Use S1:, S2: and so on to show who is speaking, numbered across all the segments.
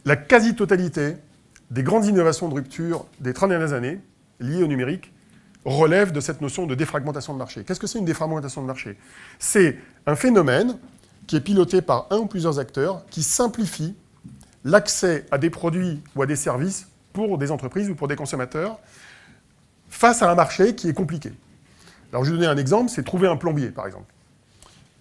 S1: la quasi-totalité des grandes innovations de rupture des 30 dernières années, liées au numérique, relèvent de cette notion de défragmentation de marché. Qu'est-ce que c'est une défragmentation de marché? C'est un phénomène qui est piloté par un ou plusieurs acteurs qui simplifie l'accès à des produits ou à des services pour des entreprises ou pour des consommateurs face à un marché qui est compliqué. Alors je vais vous donner un exemple, c'est trouver un plombier, par exemple.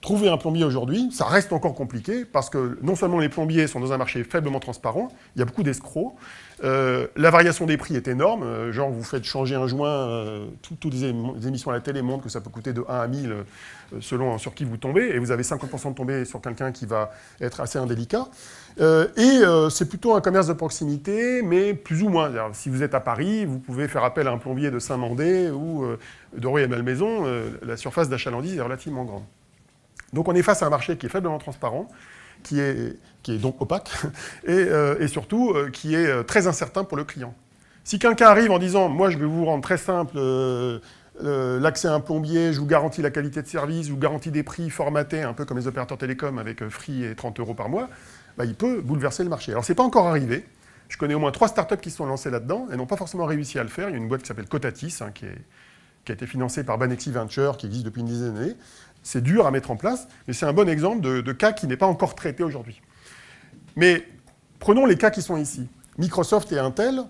S1: Trouver un plombier aujourd'hui, ça reste encore compliqué parce que non seulement les plombiers sont dans un marché faiblement transparent, il y a beaucoup d'escrocs, la variation des prix est énorme, genre vous faites changer un joint, toutes les émissions à la télé montrent que ça peut coûter de 1 à 1000 selon sur qui vous tombez, et vous avez 50% de tomber sur quelqu'un qui va être assez indélicat. C'est plutôt un commerce de proximité, mais plus ou moins. Si vous êtes à Paris, vous pouvez faire appel à un plombier de Saint-Mandé ou de Rueil-Malmaison, la surface d'achalandise est relativement grande. Donc on est face à un marché qui est faiblement transparent, qui est donc opaque, et surtout qui est très incertain pour le client. Si quelqu'un arrive en disant « moi je vais vous rendre très simple l'accès à un plombier, je vous garantis la qualité de service, je vous garantis des prix formatés, un peu comme les opérateurs télécoms avec Free et 30 € par mois », il peut bouleverser le marché. Alors c'est pas encore arrivé. Je connais au moins 3 startups qui se sont lancées là-dedans et n'ont pas forcément réussi à le faire. Il y a une boîte qui s'appelle Cotatis, qui a été financée par Banexi Venture, qui existe depuis une dizaine d'années. C'est dur à mettre en place, mais c'est un bon exemple de cas qui n'est pas encore traité aujourd'hui. Mais prenons les cas qui sont ici. Microsoft et Intel,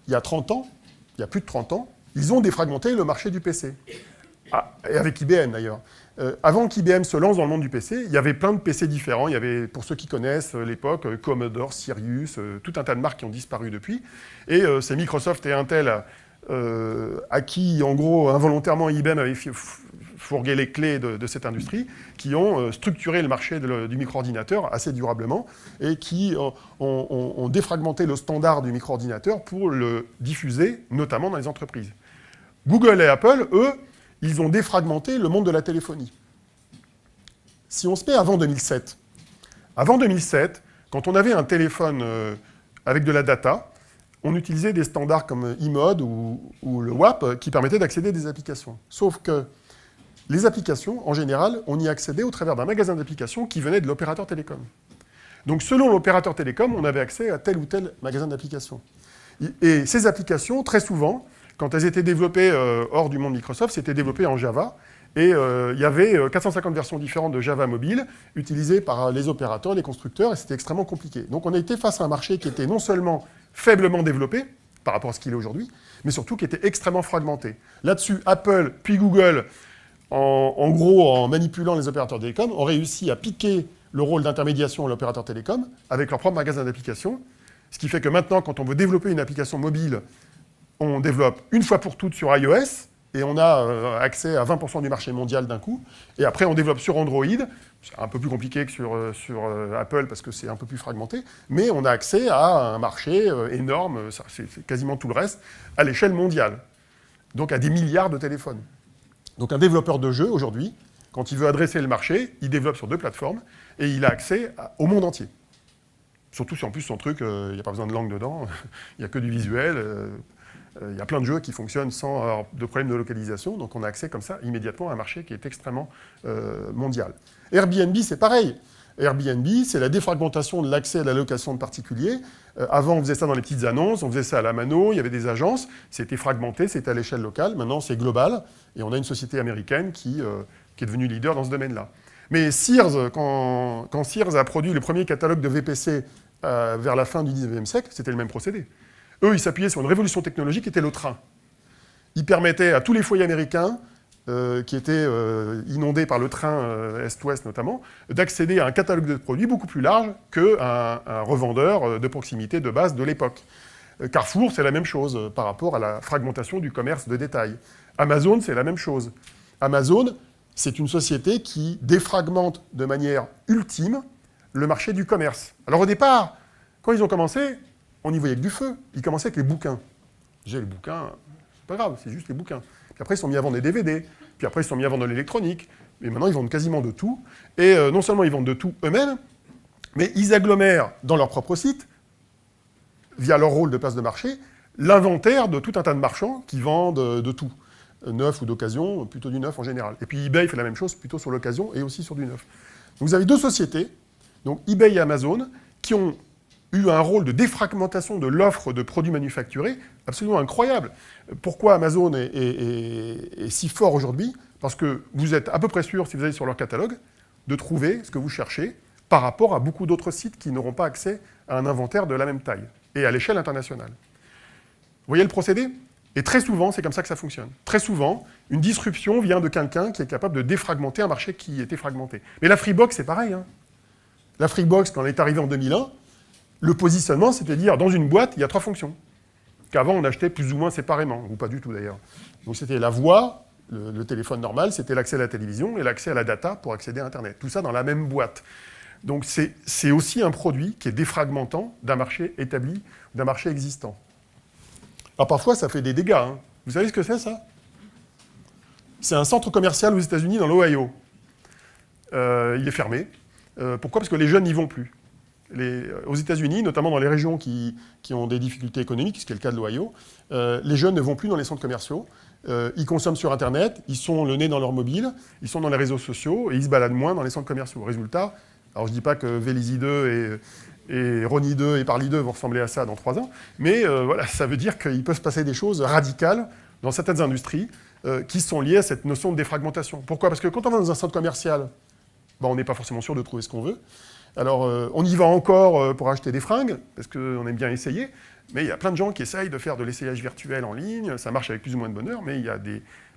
S1: il y a 30 ans, il y a plus de 30 ans, ils ont défragmenté le marché du PC. Et avec IBM d'ailleurs. Avant qu'IBM se lance dans le monde du PC, il y avait plein de PC différents. Il y avait, pour ceux qui connaissent l'époque, Commodore, Sirius, tout un tas de marques qui ont disparu depuis. Et c'est Microsoft et Intel à qui, en gros, involontairement, IBM avait fourgué les clés de cette industrie, qui ont structuré le marché du micro-ordinateur assez durablement et qui ont défragmenté le standard du micro-ordinateur pour le diffuser, notamment dans les entreprises. Google et Apple, eux, ils ont défragmenté le monde de la téléphonie. Si on se met avant 2007, quand on avait un téléphone avec de la data, on utilisait des standards comme eMode ou le WAP qui permettaient d'accéder à des applications. Sauf que les applications, en général, on y accédait au travers d'un magasin d'applications qui venait de l'opérateur télécom. Donc selon l'opérateur télécom, on avait accès à tel ou tel magasin d'applications. Et ces applications, très souvent, quand elles étaient développées hors du monde Microsoft, c'était développé en Java. Et il y avait 450 versions différentes de Java mobile utilisées par les opérateurs, les constructeurs, et c'était extrêmement compliqué. Donc on a été face à un marché qui était non seulement faiblement développé, par rapport à ce qu'il est aujourd'hui, mais surtout qui était extrêmement fragmenté. Là-dessus, Apple, puis Google, en gros, en manipulant les opérateurs télécoms, ont réussi à piquer le rôle d'intermédiation à l'opérateur télécom avec leur propre magasin d'applications, ce qui fait que maintenant, quand on veut développer une application mobile, on développe une fois pour toutes sur iOS, et on a accès à 20% du marché mondial d'un coup. Et après, on développe sur Android. C'est un peu plus compliqué que sur Apple parce que c'est un peu plus fragmenté. Mais on a accès à un marché énorme, c'est quasiment tout le reste, à l'échelle mondiale. Donc à des milliards de téléphones. Donc un développeur de jeu, aujourd'hui, quand il veut adresser le marché, il développe sur 2 plateformes et il a accès au monde entier. Surtout si en plus son truc, il n'y a pas besoin de langue dedans, il n'y a que du visuel. Il y a plein de jeux qui fonctionnent sans avoir de problème de localisation, donc on a accès comme ça immédiatement à un marché qui est extrêmement mondial. Airbnb, c'est pareil. Airbnb, c'est la défragmentation de l'accès à la location de particuliers. Avant, on faisait ça dans les petites annonces, on faisait ça à la mano, il y avait des agences, c'était fragmenté, c'était à l'échelle locale. Maintenant, c'est global, et on a une société américaine qui est devenue leader dans ce domaine-là. Mais Sears, quand Sears a produit le premier catalogue de VPC vers la fin du 19e siècle, c'était le même procédé. Eux, ils s'appuyaient sur une révolution technologique qui était le train. Ils permettaient à tous les foyers américains, qui étaient inondés par le train Est-Ouest notamment, d'accéder à un catalogue de produits beaucoup plus large qu'un revendeur de proximité de base de l'époque. Carrefour, c'est la même chose par rapport à la fragmentation du commerce de détail. Amazon, c'est la même chose. Amazon, c'est une société qui défragmente de manière ultime le marché du commerce. Alors au départ, quand ils ont commencé, on y voyait que du feu. Ils commençaient avec les bouquins. J'ai les bouquins, c'est pas grave, c'est juste les bouquins. Puis après, ils sont mis à vendre des DVD. Puis après, ils sont mis à vendre de l'électronique. Mais maintenant, ils vendent quasiment de tout. Et non seulement ils vendent de tout eux-mêmes, mais ils agglomèrent dans leur propre site, via leur rôle de place de marché, l'inventaire de tout un tas de marchands qui vendent de tout. Neuf ou d'occasion, plutôt du neuf en général. Et puis eBay fait la même chose, plutôt sur l'occasion et aussi sur du neuf. Donc vous avez 2 sociétés, donc eBay et Amazon, qui ont eu un rôle de défragmentation de l'offre de produits manufacturés absolument incroyable. Pourquoi Amazon est si fort aujourd'hui? Parce que vous êtes à peu près sûr, si vous allez sur leur catalogue, de trouver ce que vous cherchez par rapport à beaucoup d'autres sites qui n'auront pas accès à un inventaire de la même taille et à l'échelle internationale. Vous voyez le procédé? Et très souvent, c'est comme ça que ça fonctionne. Très souvent, une disruption vient de quelqu'un qui est capable de défragmenter un marché qui était fragmenté. Mais la Freebox, c'est pareil. Hein. La Freebox, quand elle est arrivée en 2001, le positionnement, c'était de dire, dans une boîte, il y a 3 fonctions, qu'avant, on achetait plus ou moins séparément, ou pas du tout d'ailleurs. Donc c'était la voix, le téléphone normal, c'était l'accès à la télévision et l'accès à la data pour accéder à Internet. Tout ça dans la même boîte. Donc c'est aussi un produit qui est défragmentant d'un marché établi, d'un marché existant. Alors parfois, ça fait des dégâts. Hein. Vous savez ce que c'est, ça? C'est un centre commercial aux États-Unis, dans l'Ohio. Il est fermé. Pourquoi? Parce que les jeunes n'y vont plus. Aux États-Unis, notamment dans les régions qui ont des difficultés économiques, ce qui est le cas de l'Ohio, les jeunes ne vont plus dans les centres commerciaux. Ils consomment sur Internet, ils sont le nez dans leur mobile, ils sont dans les réseaux sociaux et ils se baladent moins dans les centres commerciaux. Résultat, alors je ne dis pas que Vélizy 2 et Rony 2 et Parly 2 vont ressembler à ça dans 3 ans, mais voilà, ça veut dire qu'il peut se passer des choses radicales dans certaines industries qui sont liées à cette notion de défragmentation. Pourquoi? Parce que quand on va dans un centre commercial, on n'est pas forcément sûr de trouver ce qu'on veut. Alors, on y va encore pour acheter des fringues, parce qu'on aime bien essayer, mais il y a plein de gens qui essayent de faire de l'essayage virtuel en ligne, ça marche avec plus ou moins de bonheur, mais il y a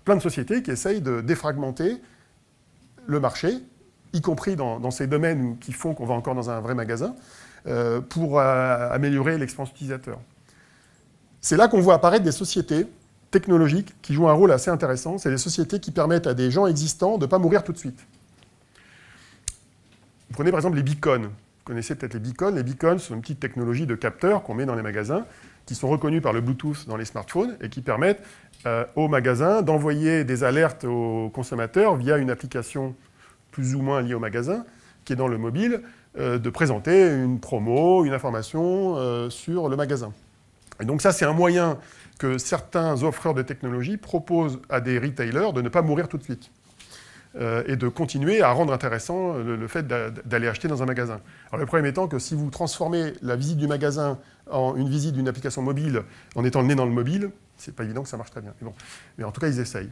S1: plein de sociétés qui essayent de défragmenter le marché, y compris dans ces domaines qui font qu'on va encore dans un vrai magasin, pour améliorer l'expérience utilisateur. C'est là qu'on voit apparaître des sociétés technologiques qui jouent un rôle assez intéressant. C'est des sociétés qui permettent à des gens existants de ne pas mourir tout de suite. Vous prenez par exemple les beacons. Vous connaissez peut-être les beacons. Les beacons sont une petite technologie de capteurs qu'on met dans les magasins, qui sont reconnus par le Bluetooth dans les smartphones et qui permettent aux magasins d'envoyer des alertes aux consommateurs via une application plus ou moins liée au magasin, qui est dans le mobile, de présenter une promo, une information sur le magasin. Et donc ça, c'est un moyen que certains offreurs de technologies proposent à des retailers de ne pas mourir tout de suite. Et de continuer à rendre intéressant le fait d'aller acheter dans un magasin. Alors le problème étant que si vous transformez la visite du magasin en une visite d'une application mobile en étant le nez dans le mobile, c'est pas évident que ça marche très bien. Mais en tout cas, ils essayent.